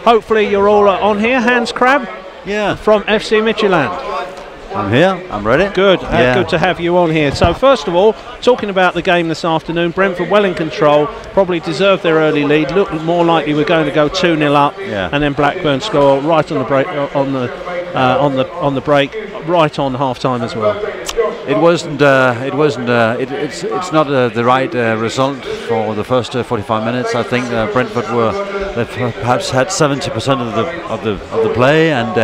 hopefully you're all on here. Hans Crabbe, from FC Midtjylland. I'm here, I'm ready. Good, good to have you on here. So first of all, talking about the game this afternoon, Brentford well in control, probably deserved their early lead, looked more likely we're going to go 2-0 up, and then Blackburn score right on the break, on the break, right on half-time as well. It's not the right result for the first 45 minutes. I think Brentford they perhaps had 70% of the play, and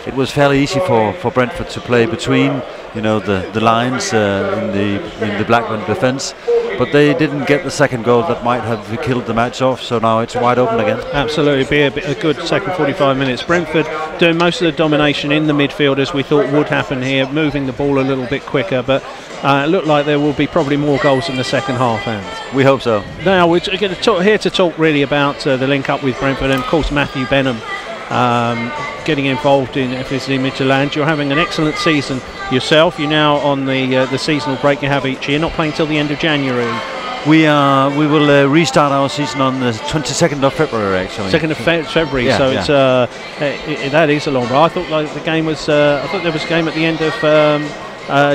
it was fairly easy for Brentford to play between the lines in the Blackburn defence. But they didn't get the second goal that might have killed the match off, so now it's wide open again. Absolutely, be a good second 45 minutes. Brentford doing most of the domination in the midfield, as we thought would happen here, moving the ball a little bit quicker, but it looked like there will be probably more goals in the second half. We hope so. Now we're going to here to talk really about the link up with Brentford, and of course Matthew Benham getting involved in FC Midtjylland. You're having an excellent season yourself. You're now on the seasonal break you have each year, not playing till the end of January. We will restart our season on the 22nd of February, actually. 2nd of February, so yeah. It's that is a long break. I thought the game was. I thought there was a game at the end of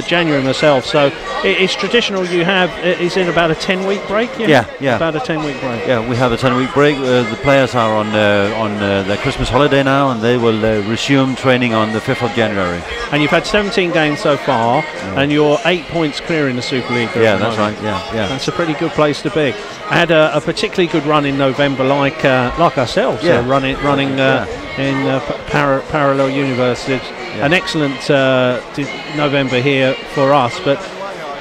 January myself. So it's traditional. You have is in about a 10-week break. Yeah. About a 10-week break. Yeah, we have a 10-week break. The players are on their Christmas holiday now, and they will resume training on the 5th of January. And you've had 17 games so far, and you're 8 points clear in the Super League. Yeah, that's right. Yeah. That's a pretty good place to be. I had a particularly good run in November, like ourselves, running in parallel universities. An excellent November here for us, but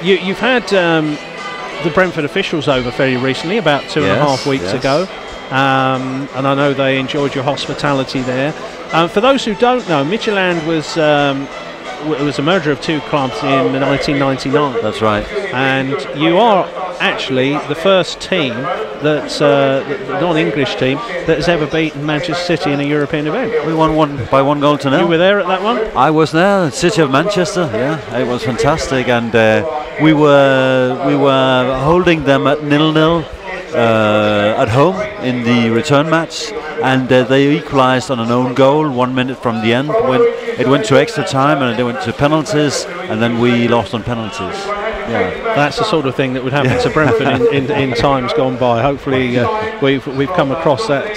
you've had the Brentford officials over very recently, about 2.5 weeks ago, and I know they enjoyed your hospitality there. For those who don't know, Midtjylland was a merger of two clubs in 1999. That's right. And you are actually the first team that's the non-English team that has ever beaten Manchester City in a European event. We won by 1 goal to nil. You were there at that one? I was there, City of Manchester. Yeah, it was fantastic, and we were holding them at 0-0 at home in the return match, and they equalised on an own goal 1 minute from the end. When it went to extra time, and they went to penalties, and then we lost on penalties. Yeah, that's the sort of thing that would happen to Brentford in times gone by. Hopefully, we've come across that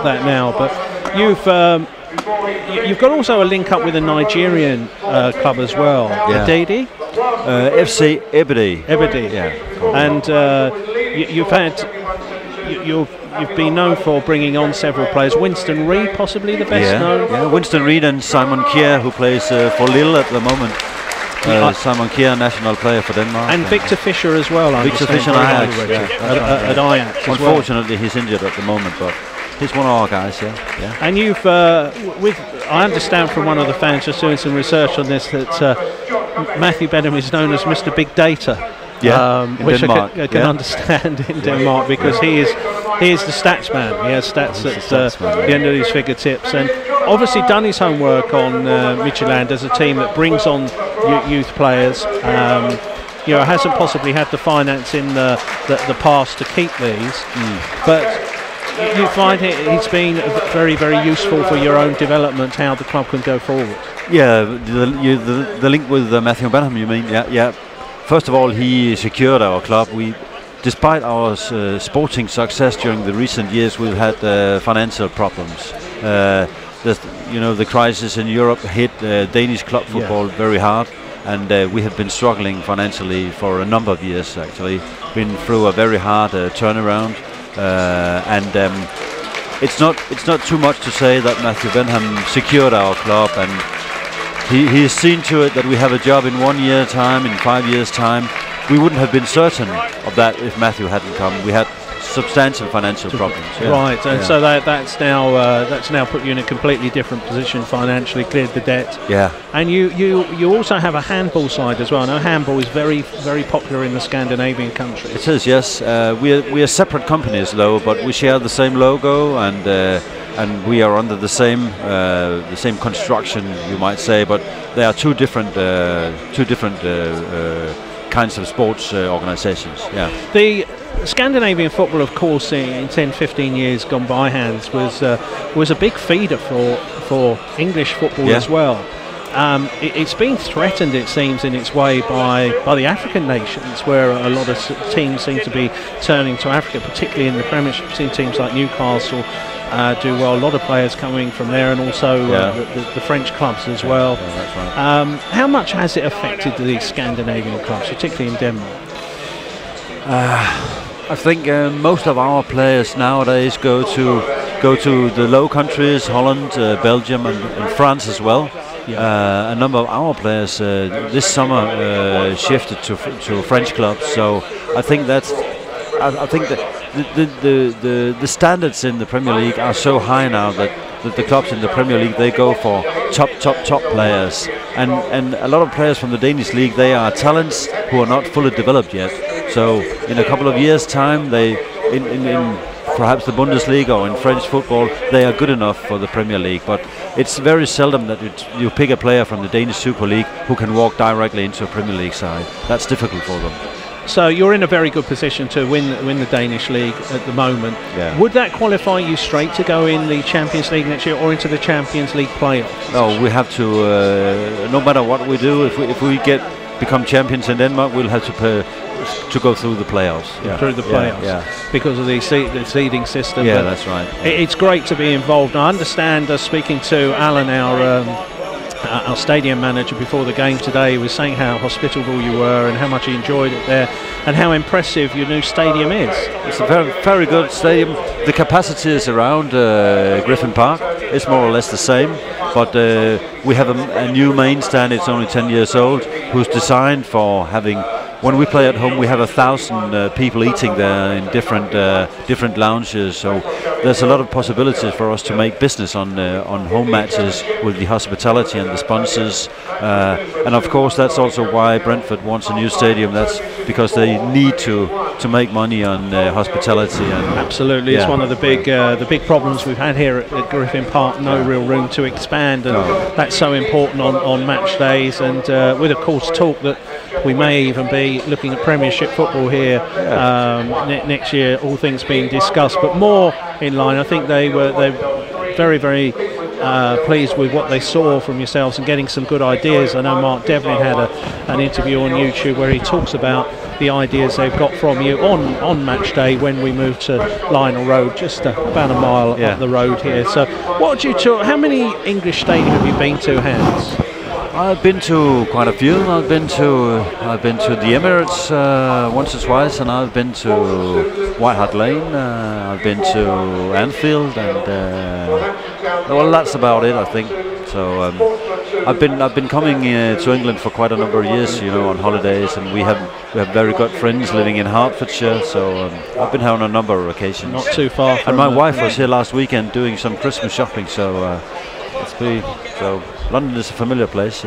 that now. But you've got also a link up with a Nigerian club as well, Adedi? FC Ebede. Ebede, yeah. And you've been known for bringing on several players. Winston Reid, possibly the best known. Yeah, Winston Reid and Simon Kjær, who plays for Lille at the moment. Simon Kjær, national player for Denmark. And Victor Fisher as well. Victor Fisher at Ajax. Unfortunately, he's injured at the moment, but he's one of our guys. Yeah. And you've, I understand from one of the fans just doing some research on this that Matthew Benham is known as Mr. Big Data. Which Denmark. I can understand in Denmark, because he is the stats man. He has stats at the end of these figure tips, and obviously done his homework on Midtjylland as a team that brings on youth players. Hasn't possibly had the finance in the past to keep these, but you find it's been very, very useful for your own development, how the club can go forward. Yeah, the link with Matthew Benham, you mean? Yeah. First of all, he secured our club. Despite our sporting success during the recent years, we've had financial problems. The crisis in Europe hit Danish club football very hard, and we have been struggling financially for a number of years. Actually, been through a very hard turnaround, and it's not too much to say that Matthew Benham secured our club, and he's seen to it that we have a job in 1 year's time, in 5 years' time. We wouldn't have been certain of that if Matthew hadn't come. We had substantial financial problems. Right, and so that's now put you in a completely different position financially, cleared the debt. Yeah. And you also have a handball side as well. I know handball is very, very popular in the Scandinavian countries. It is, yes. We are separate companies though, but we share the same logo, and we are under the same construction, you might say. But there are two different kinds of sports organizations. Yeah. Scandinavian football, of course, in 10-15 years gone by, Hans, was a big feeder for English football as well. It's been threatened, it seems, in its way by the African nations, where a lot of teams seem to be turning to Africa, particularly in the Premiership. We've seen teams like Newcastle do well. A lot of players coming from there, and also the French clubs as well. Yeah, that's right. How much has it affected these Scandinavian clubs, particularly in Denmark? I think most of our players nowadays go to the Low Countries, Holland, Belgium, and France as well. A number of our players this summer shifted to French clubs. So I think that's. I think that the standards in the Premier League are so high now that the clubs in the Premier League, they go for top players, and a lot of players from the Danish league, they are talents who are not fully developed yet. So in a couple of years' time, they in perhaps the Bundesliga or in French football, they are good enough for the Premier League. But it's very seldom that you pick a player from the Danish Super League who can walk directly into a Premier League side. That's difficult for them. So you're in a very good position to win the Danish league at the moment. Yeah. Would that qualify you straight to go in the Champions League next year, or into the Champions League playoffs? No, we have to. No matter what we do, if we become champions in Denmark, we'll have to go through the playoffs. Yeah. Through the playoffs, because of the seeding system. Yeah, that's right. It's great to be involved. I understand, speaking to Alan, our stadium manager, before the game today, was saying how hospitable you were and how much he enjoyed it there, and how impressive your new stadium is. It's a very, very good stadium. The capacity is around Griffin Park. It's more or less the same, but we have a new main stand. It's only 10 years old, who's designed for having. When we play at home, we have 1,000 people eating there in different lounges. So there's a lot of possibilities for us to make business on home matches with the hospitality and the sponsors. And of course, that's also why Brentford wants a new stadium. That's because they need to make money on hospitality. And absolutely, it's one of the big problems we've had here at Griffin Park. No real room to expand, and that's so important on match days. And with, of course, talk that we may even be looking at Premiership football here next year, all things being discussed, but more in line. I think they're very, very pleased with what they saw from yourselves and getting some good ideas. I know Mark Devlin had an interview on YouTube where he talks about the ideas they've got from you on match day when we move to Lionel Road, just about a mile up the road here. So what do you how many English stadiums have you been to, Hans? I've been to quite a few. I've been to the Emirates once or twice, and I've been to White Hart Lane. I've been to Anfield, and well, that's about it, I think. So I've been coming to England for quite a number of years, on holidays, and we have very good friends living in Hertfordshire. So I've been here on a number of occasions. Not too far from. And my wife was here last weekend doing some Christmas shopping. So London is a familiar place,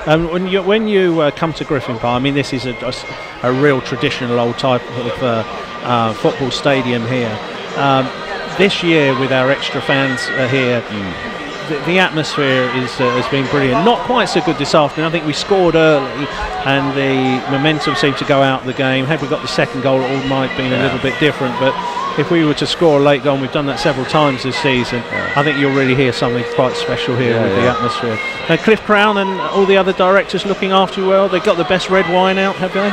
when you come to Griffin Park, I mean, this is a real traditional old type of football stadium here. This year, with our extra fans here, the atmosphere has been brilliant. Not quite so good this afternoon. I think we scored early, and the momentum seemed to go out of the game. Had we got the second goal, it all might have been a little bit different. But if we were to score a late goal, and we've done that several times this season, I think you'll really hear something quite special here with the atmosphere. Cliff Crown and all the other directors looking after you well. They've got the best red wine out, have they?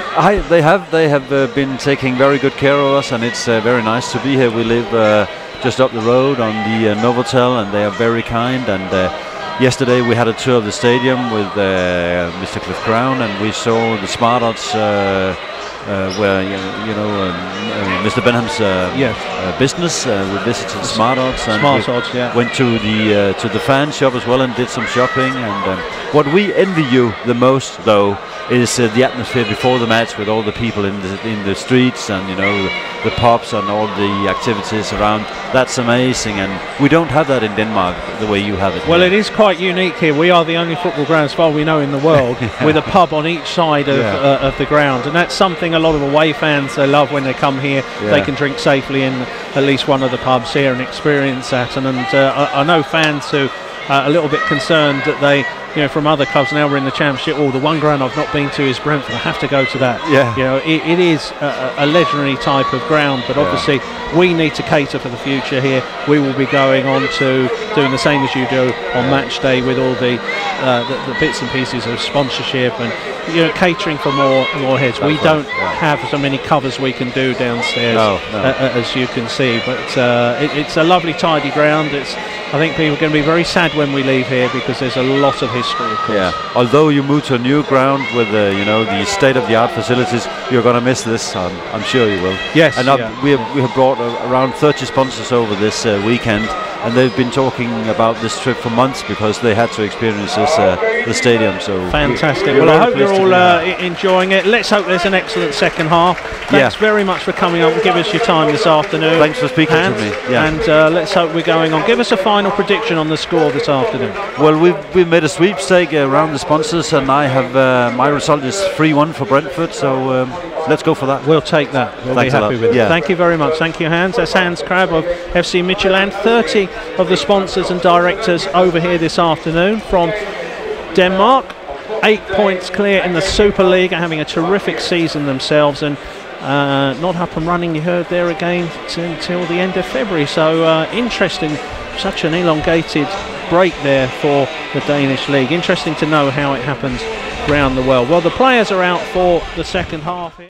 They have been taking very good care of us, and it's very nice to be here. We live just up the road on the Novotel, and they are very kind. And yesterday we had a tour of the stadium with Mr. Cliff Crown, and we saw the Smart Odds where Mr. Benham's business. We visited Smart Odds, and went to the fan shop as well and did some shopping. And what we envy you the most, though, is the atmosphere before the match, with all the people in the streets, and the pubs and all the activities around. That's amazing, and we don't have that in Denmark the way you have it. Well, it is quite unique here. We are the only football ground, as far as we know, in the world with a pub on each side of the ground, and that's something a lot of away fans love when they come here. They can drink safely in at least one of the pubs here and experience that. And I know fans who are a little bit concerned that from other clubs. Now we're in the Championship. The one ground I've not been to is Brentford. I have to go to that. Yeah. It is a legendary type of ground, but obviously we need to cater for the future here. We will be going on to doing the same as you do on match day with all the bits and pieces of sponsorship and catering for more heads. We don't have so many covers we can do downstairs, as you can see, but it's a lovely tidy ground. I think people are going to be very sad when we leave here because there's a lot of history, of course. Yeah, although you move to a new ground with the state-of-the-art facilities, you're going to miss this. I'm sure you will. Yes. And we have brought around 30 sponsors over this weekend, and they've been talking about this trip for months because they had to experience this the stadium. So fantastic. Well, I hope you're all enjoying it. Let's hope there's an excellent second half. Thanks very much for coming up and giving us your time this afternoon. Thanks for speaking to me. Yeah. And let's hope we're going on. Give us a final prediction on the score this afternoon. Well, we've made a sweepstake around the sponsors, and I have my result is 3-1 for Brentford. So let's go for that. We'll take that. We'll be happy with it. Thank you very much. Thank you, Hans. That's Hans Crabbe of FC Midtjylland. 30 of the sponsors and directors over here this afternoon from Denmark. 8 points clear in the Super League, having a terrific season themselves, and not up and running, you heard there again, until the end of February. So interesting, such an elongated break there for the Danish league. Interesting to know how it happens around the world. Well, the players are out for the second half here.